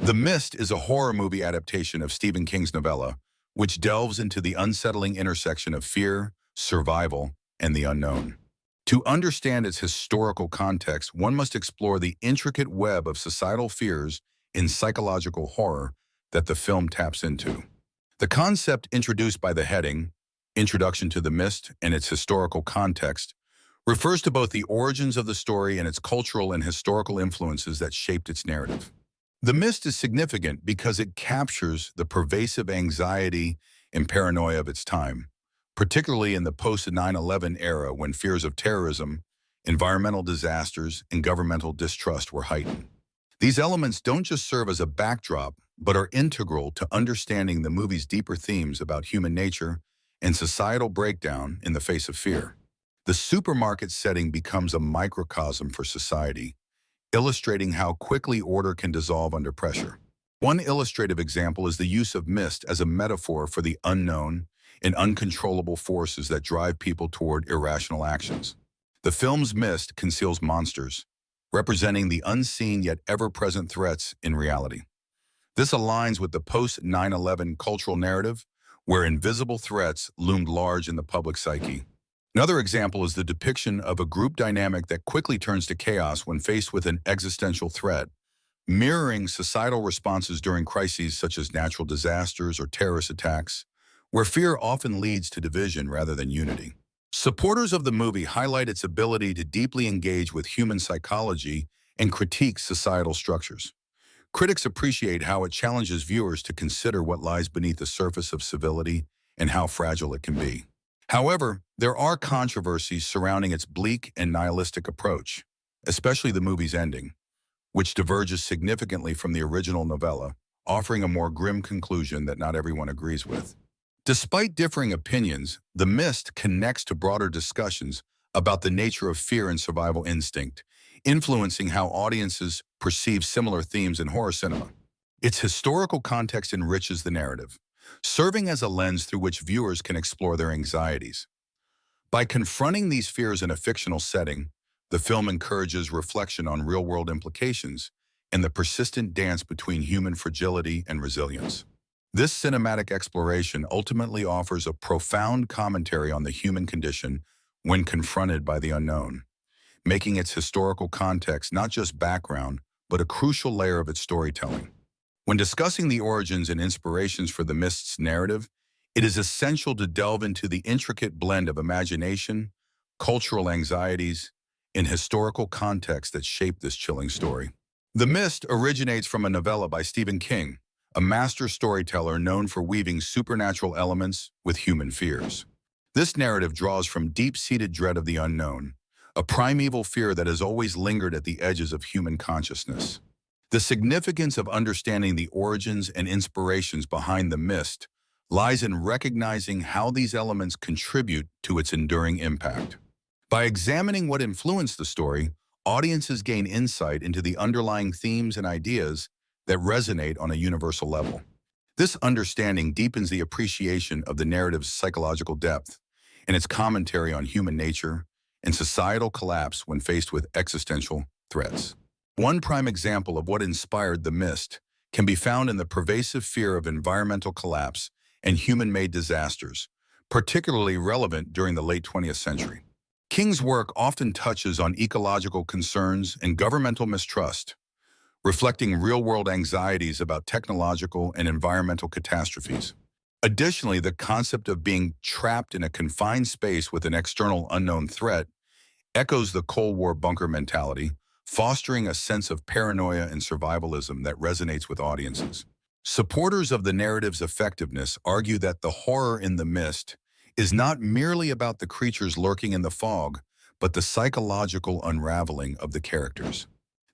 The Mist is a horror movie adaptation of Stephen King's novella, which delves into the unsettling intersection of fear, survival, and the unknown. To understand its historical context, one must explore the intricate web of societal fears in psychological horror that the film taps into. The concept introduced by the heading, Introduction to the Mist and its historical context, refers to both the origins of the story and its cultural and historical influences that shaped its narrative. The Mist is significant because it captures the pervasive anxiety and paranoia of its time, particularly in the post-9/11 era when fears of terrorism, environmental disasters, and governmental distrust were heightened. These elements don't just serve as a backdrop, but are integral to understanding the movie's deeper themes about human nature and societal breakdown in the face of fear. The supermarket setting becomes a microcosm for society, illustrating how quickly order can dissolve under pressure. One illustrative example is the use of mist as a metaphor for the unknown and uncontrollable forces that drive people toward irrational actions. The film's Mist conceals monsters, representing the unseen yet ever-present threats in reality. This aligns with the post-9/11 cultural narrative, where invisible threats loomed large in the public psyche. Another example is the depiction of a group dynamic that quickly turns to chaos when faced with an existential threat, mirroring societal responses during crises such as natural disasters or terrorist attacks, where fear often leads to division rather than unity. Supporters of the movie highlight its ability to deeply engage with human psychology and critique societal structures. Critics appreciate how it challenges viewers to consider what lies beneath the surface of civility and how fragile it can be. However, there are controversies surrounding its bleak and nihilistic approach, especially the movie's ending, which diverges significantly from the original novella, offering a more grim conclusion that not everyone agrees with. Despite differing opinions, The Mist connects to broader discussions about the nature of fear and survival instinct, influencing how audiences perceive similar themes in horror cinema. Its historical context enriches the narrative, serving as a lens through which viewers can explore their anxieties. By confronting these fears in a fictional setting, the film encourages reflection on real-world implications and the persistent dance between human fragility and resilience. This cinematic exploration ultimately offers a profound commentary on the human condition when confronted by the unknown, making its historical context not just background, but a crucial layer of its storytelling. When discussing the origins and inspirations for the Mist's narrative, it is essential to delve into the intricate blend of imagination, cultural anxieties, and historical context that shape this chilling story. The Mist originates from a novella by Stephen King, a master storyteller known for weaving supernatural elements with human fears. This narrative draws from deep-seated dread of the unknown, a primeval fear that has always lingered at the edges of human consciousness. The significance of understanding the origins and inspirations behind The Mist lies in recognizing how these elements contribute to its enduring impact. By examining what influenced the story, audiences gain insight into the underlying themes and ideas that resonate on a universal level. This understanding deepens the appreciation of the narrative's psychological depth and its commentary on human nature and societal collapse when faced with existential threats. One prime example of what inspired The Mist can be found in the pervasive fear of environmental collapse and human-made disasters, particularly relevant during the late 20th century. King's work often touches on ecological concerns and governmental mistrust, reflecting real-world anxieties about technological and environmental catastrophes. Additionally, the concept of being trapped in a confined space with an external unknown threat echoes the Cold War bunker mentality, fostering a sense of paranoia and survivalism that resonates with audiences. Supporters of the narrative's effectiveness argue that the horror in The Mist is not merely about the creatures lurking in the fog, but the psychological unraveling of the characters.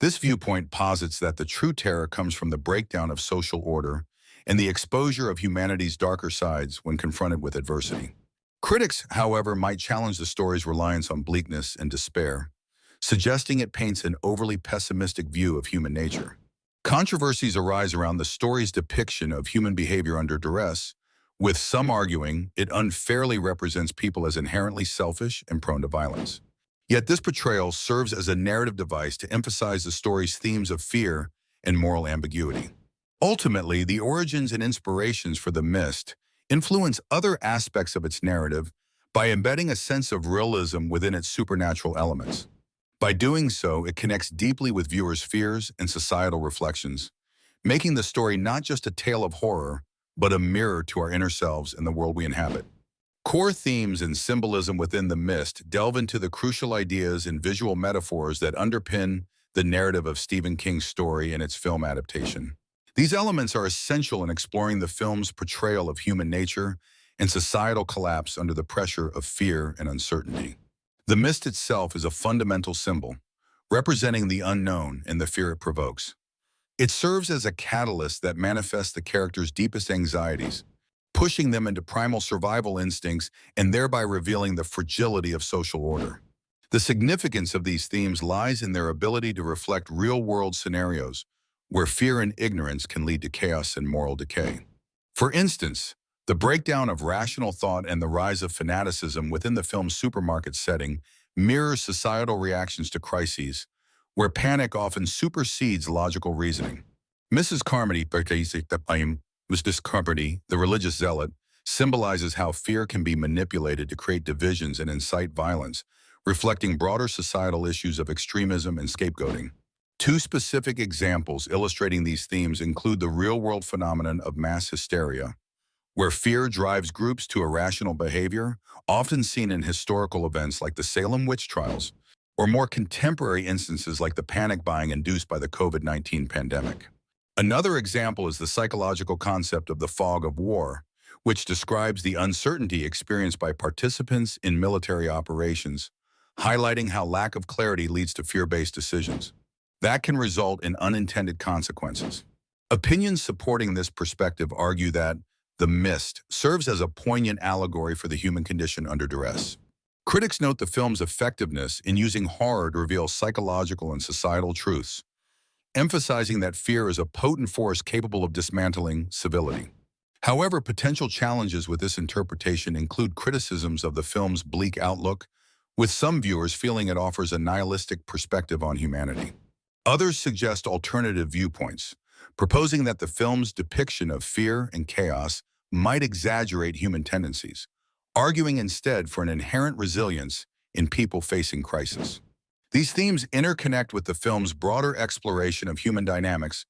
This viewpoint posits that the true terror comes from the breakdown of social order and the exposure of humanity's darker sides when confronted with adversity. Critics, however, might challenge the story's reliance on bleakness and despair, suggesting it paints an overly pessimistic view of human nature. Controversies arise around the story's depiction of human behavior under duress, with some arguing it unfairly represents people as inherently selfish and prone to violence. Yet this portrayal serves as a narrative device to emphasize the story's themes of fear and moral ambiguity. Ultimately, the origins and inspirations for The Mist influence other aspects of its narrative by embedding a sense of realism within its supernatural elements. By doing so, it connects deeply with viewers' fears and societal reflections, making the story not just a tale of horror, but a mirror to our inner selves and the world we inhabit. Core themes and symbolism within The Mist delve into the crucial ideas and visual metaphors that underpin the narrative of Stephen King's story and its film adaptation. These elements are essential in exploring the film's portrayal of human nature and societal collapse under the pressure of fear and uncertainty. The mist itself is a fundamental symbol, representing the unknown and the fear it provokes. It serves as a catalyst that manifests the character's deepest anxieties, pushing them into primal survival instincts and thereby revealing the fragility of social order. The significance of these themes lies in their ability to reflect real-world scenarios where fear and ignorance can lead to chaos and moral decay. For instance, the breakdown of rational thought and the rise of fanaticism within the film's supermarket setting mirrors societal reactions to crises, where panic often supersedes logical reasoning. Mrs. Carmody, Mrs. Carmody, the religious zealot, symbolizes how fear can be manipulated to create divisions and incite violence, reflecting broader societal issues of extremism and scapegoating. Two specific examples illustrating these themes include the real-world phenomenon of mass hysteria, where fear drives groups to irrational behavior, often seen in historical events like the Salem witch trials, or more contemporary instances like the panic buying induced by the COVID-19 pandemic. Another example is the psychological concept of the fog of war, which describes the uncertainty experienced by participants in military operations, highlighting how lack of clarity leads to fear-based decisions. That can result in unintended consequences. Opinions supporting this perspective argue that The Mist serves as a poignant allegory for the human condition under duress. Critics note the film's effectiveness in using horror to reveal psychological and societal truths, emphasizing that fear is a potent force capable of dismantling civility. However, potential challenges with this interpretation include criticisms of the film's bleak outlook, with some viewers feeling it offers a nihilistic perspective on humanity. Others suggest alternative viewpoints, proposing that the film's depiction of fear and chaos might exaggerate human tendencies, arguing instead for an inherent resilience in people facing crisis. These themes interconnect with the film's broader exploration of human dynamics,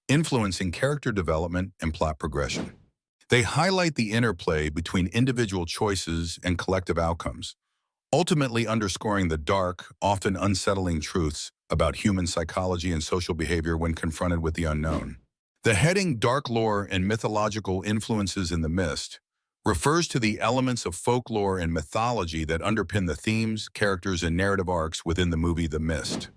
influencing character development and plot progression. They highlight the interplay between individual choices and collective outcomes, ultimately underscoring the dark, often unsettling truths about human psychology and social behavior when confronted with the unknown. The heading Dark Lore and Mythological Influences in the Mist refers to the elements of folklore and mythology that underpin the themes, characters, and narrative arcs within the movie The Mist.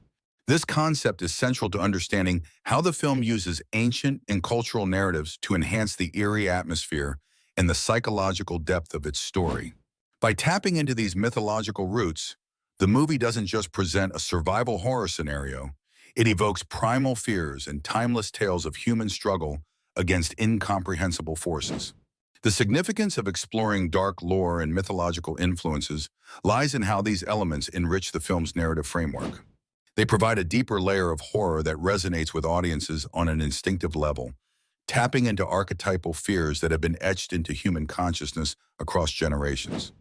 This concept is central to understanding how the film uses ancient and cultural narratives to enhance the eerie atmosphere and the psychological depth of its story. By tapping into these mythological roots, the movie doesn't just present a survival horror scenario, it evokes primal fears and timeless tales of human struggle against incomprehensible forces. The significance of exploring dark lore and mythological influences lies in how these elements enrich the film's narrative framework. They provide a deeper layer of horror that resonates with audiences on an instinctive level, tapping into archetypal fears that have been etched into human consciousness across generations.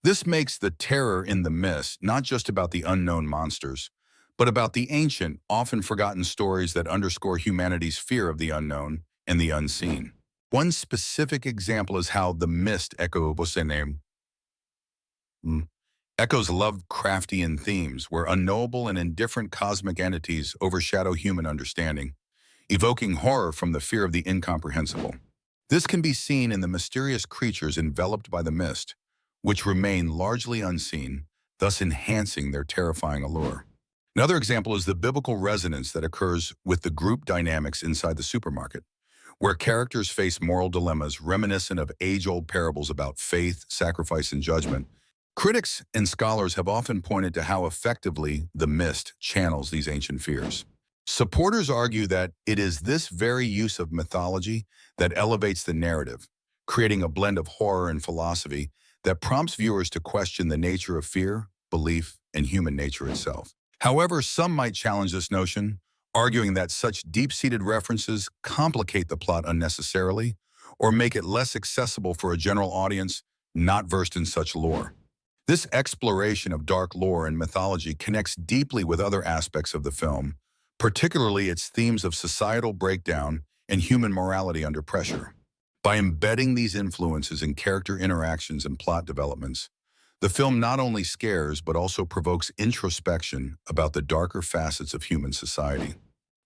This makes the terror in The Mist not just about the unknown monsters, but about the ancient, often forgotten stories that underscore humanity's fear of the unknown and the unseen. One specific example is how The Mist echoes Lovecraftian themes, where unknowable and indifferent cosmic entities overshadow human understanding, evoking horror from the fear of the incomprehensible. This can be seen in the mysterious creatures enveloped by the mist, which remain largely unseen, thus enhancing their terrifying allure. Another example is the biblical resonance that occurs with the group dynamics inside the supermarket, where characters face moral dilemmas reminiscent of age-old parables about faith, sacrifice, and judgment. Critics and scholars have often pointed to how effectively The Mist channels these ancient fears. Supporters argue that it is this very use of mythology that elevates the narrative, creating a blend of horror and philosophy that prompts viewers to question the nature of fear, belief, and human nature itself. However, some might challenge this notion, arguing that such deep-seated references complicate the plot unnecessarily or make it less accessible for a general audience not versed in such lore. This exploration of dark lore and mythology connects deeply with other aspects of the film, particularly its themes of societal breakdown and human morality under pressure. By embedding these influences in character interactions and plot developments, the film not only scares but also provokes introspection about the darker facets of human society.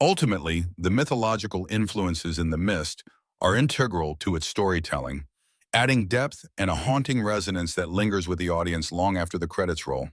Ultimately, the mythological influences in The Mist are integral to its storytelling, adding depth and a haunting resonance that lingers with the audience long after the credits roll.